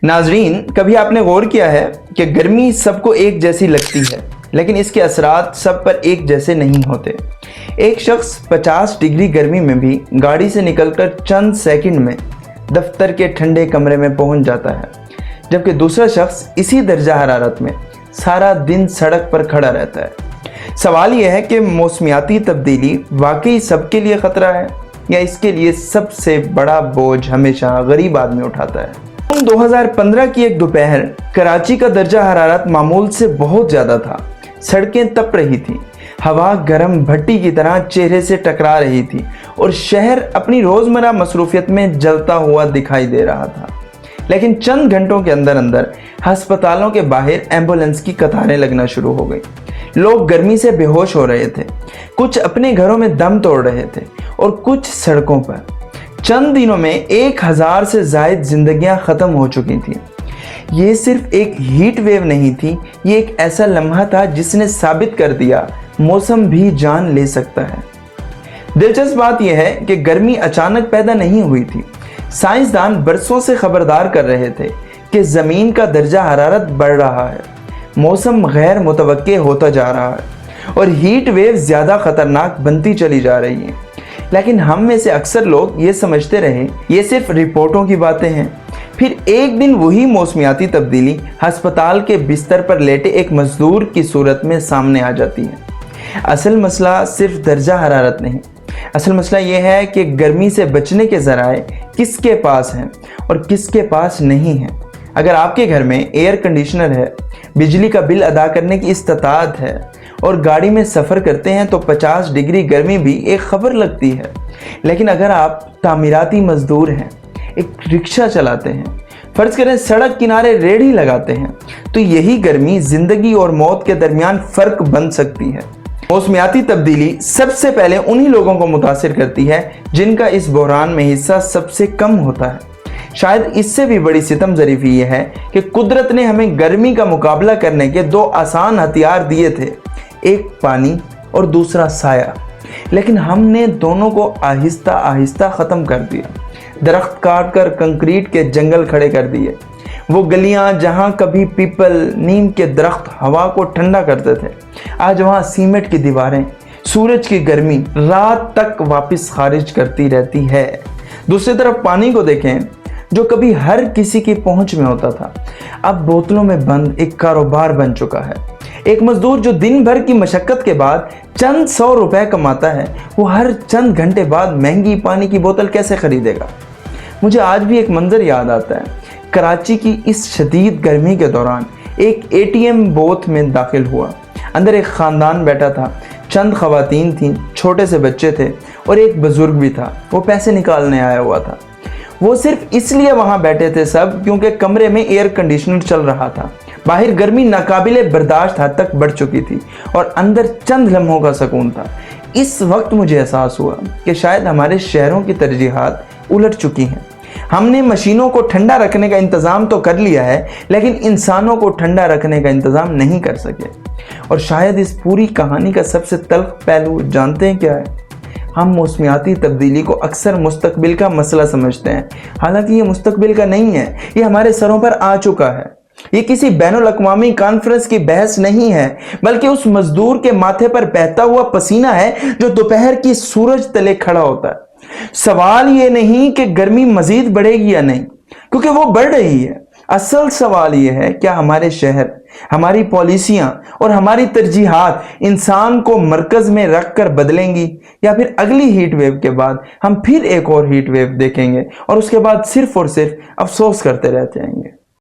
ناظرین، کبھی آپ نے غور کیا ہے کہ گرمی سب کو ایک جیسی لگتی ہے لیکن اس کے اثرات سب پر ایک جیسے نہیں ہوتے۔ ایک شخص 50 ڈگری گرمی میں بھی گاڑی سے نکل کر چند سیکنڈ میں دفتر کے ٹھنڈے کمرے میں پہنچ جاتا ہے، جبکہ دوسرا شخص اسی درجہ حرارت میں سارا دن سڑک پر کھڑا رہتا ہے۔ سوال یہ ہے کہ موسمیاتی تبدیلی واقعی سب کے لیے خطرہ ہے یا اس کے لیے سب سے بڑا بوجھ ہمیشہ غریب آدمی اٹھاتا ہے؟ 2015 کی ایک دوپہر کراچی کا درجہ حرارت معمول سے بہت زیادہ تھا۔ سڑکیں تپ رہی تھیں، ہوا گرم بھٹی کی طرح چہرے سے ٹکرا رہی تھی اور شہر اپنی روزمرہ مصروفیت میں جلتا ہوا دکھائی دے رہا تھا۔ لیکن چند گھنٹوں کے اندر ہسپتالوں کے باہر ایمبولنس کی قطاریں لگنا شروع ہو گئی۔ لوگ گرمی سے بے ہوش ہو رہے تھے، کچھ اپنے گھروں میں دم توڑ رہے تھے اور کچھ سڑکوں پر۔ چند دنوں میں 1000 سے زائد زندگیاں ختم ہو چکی تھیں۔ یہ صرف ایک ہیٹ ویو نہیں تھی، یہ ایک ایسا لمحہ تھا جس نے ثابت کر دیا موسم بھی جان لے سکتا ہے۔ دلچسپ بات یہ ہے کہ گرمی اچانک پیدا نہیں ہوئی تھی۔ سائنسدان برسوں سے خبردار کر رہے تھے کہ زمین کا درجہ حرارت بڑھ رہا ہے، موسم غیر متوقع ہوتا جا رہا ہے اور ہیٹ ویو زیادہ خطرناک بنتی چلی جا رہی ہیں۔ لیکن ہم میں سے اکثر لوگ یہ سمجھتے رہے یہ صرف رپورٹوں کی باتیں ہیں۔ پھر ایک دن وہی موسمیاتی تبدیلی ہسپتال کے بستر پر لیٹے ایک مزدور کی صورت میں سامنے آ جاتی ہے۔ اصل مسئلہ صرف درجہ حرارت نہیں، اصل مسئلہ یہ ہے کہ گرمی سے بچنے کے ذرائع کس کے پاس ہیں اور کس کے پاس نہیں ہیں۔ اگر آپ کے گھر میں ایئر کنڈیشنر ہے، بجلی کا بل ادا کرنے کی استطاعت ہے اور گاڑی میں سفر کرتے ہیں تو 50 ڈگری گرمی بھی ایک خبر لگتی ہے۔ لیکن اگر آپ تعمیراتی مزدور ہیں، ایک رکشہ چلاتے ہیں، فرض کریں سڑک کنارے ریڑھی لگاتے ہیں، تو یہی گرمی زندگی اور موت کے درمیان فرق بن سکتی ہے۔ موسمیاتی تبدیلی سب سے پہلے انہی لوگوں کو متاثر کرتی ہے جن کا اس بحران میں حصہ سب سے کم ہوتا ہے۔ شاید اس سے بھی بڑی ستم ظریفی یہ ہے کہ قدرت نے ہمیں گرمی کا مقابلہ کرنے کے 2 آسان ہتھیار دیے تھے، ایک پانی اور دوسرا سایہ، لیکن ہم نے دونوں کو آہستہ آہستہ ختم کر دیا۔ درخت کاٹ کر کنکریٹ کے جنگل کھڑے کر دیے۔ وہ گلیاں جہاں کبھی پیپل، نیم کے درخت ہوا کو ٹھنڈا کرتے تھے، آج وہاں سیمنٹ کی دیواریں سورج کی گرمی رات تک واپس خارج کرتی رہتی ہے۔ دوسری طرف پانی کو دیکھیں، جو کبھی ہر کسی کی پہنچ میں ہوتا تھا، اب بوتلوں میں بند ایک کاروبار بن چکا ہے۔ ایک مزدور جو دن بھر کی مشقت کے بعد چند 100 روپے کماتا ہے، وہ ہر چند گھنٹے بعد مہنگی پانی کی بوتل کیسے خریدے گا؟ مجھے آج بھی ایک منظر یاد آتا ہے۔ کراچی کی اس شدید گرمی کے دوران ایک ATM بوتھ میں داخل ہوا۔ اندر ایک خاندان بیٹھا تھا، چند خواتین تھیں، چھوٹے سے بچے تھے اور ایک بزرگ بھی تھا۔ وہ پیسے نکالنے آیا ہوا تھا۔ وہ صرف اس لیے وہاں بیٹھے تھے سب کیونکہ کمرے میں ایئر کنڈیشنر چل رہا تھا۔ باہر گرمی ناقابل برداشت حد تک بڑھ چکی تھی اور اندر چند لمحوں کا سکون تھا۔ اس وقت مجھے احساس ہوا کہ شاید ہمارے شہروں کی ترجیحات الٹ چکی ہیں۔ ہم نے مشینوں کو ٹھنڈا رکھنے کا انتظام تو کر لیا ہے، لیکن انسانوں کو ٹھنڈا رکھنے کا انتظام نہیں کر سکے۔ اور شاید اس پوری کہانی کا سب سے تلخ پہلو جانتے ہیں کیا ہے؟ ہم موسمیاتی تبدیلی کو اکثر مستقبل کا مسئلہ سمجھتے ہیں، حالانکہ یہ مستقبل کا نہیں ہے، یہ ہمارے سروں پر آ چکا ہے۔ یہ کسی بین الاقوامی کانفرنس کی بحث نہیں ہے، بلکہ اس مزدور کے ماتھے پر بہتا ہوا پسینہ ہے جو دوپہر کی سورج تلے کھڑا ہوتا ہے۔ سوال یہ نہیں کہ گرمی مزید بڑھے گی یا نہیں، کیونکہ وہ بڑھ رہی ہے۔ اصل سوال یہ ہے کیا ہمارے شہر، ہماری پالیسیاں اور ہماری ترجیحات انسان کو مرکز میں رکھ کر بدلیں گی، یا پھر اگلی ہیٹ ویو کے بعد ہم پھر ایک اور ہیٹ ویو دیکھیں گے اور اس کے بعد صرف اور صرف افسوس کرتے رہ جائیں گے۔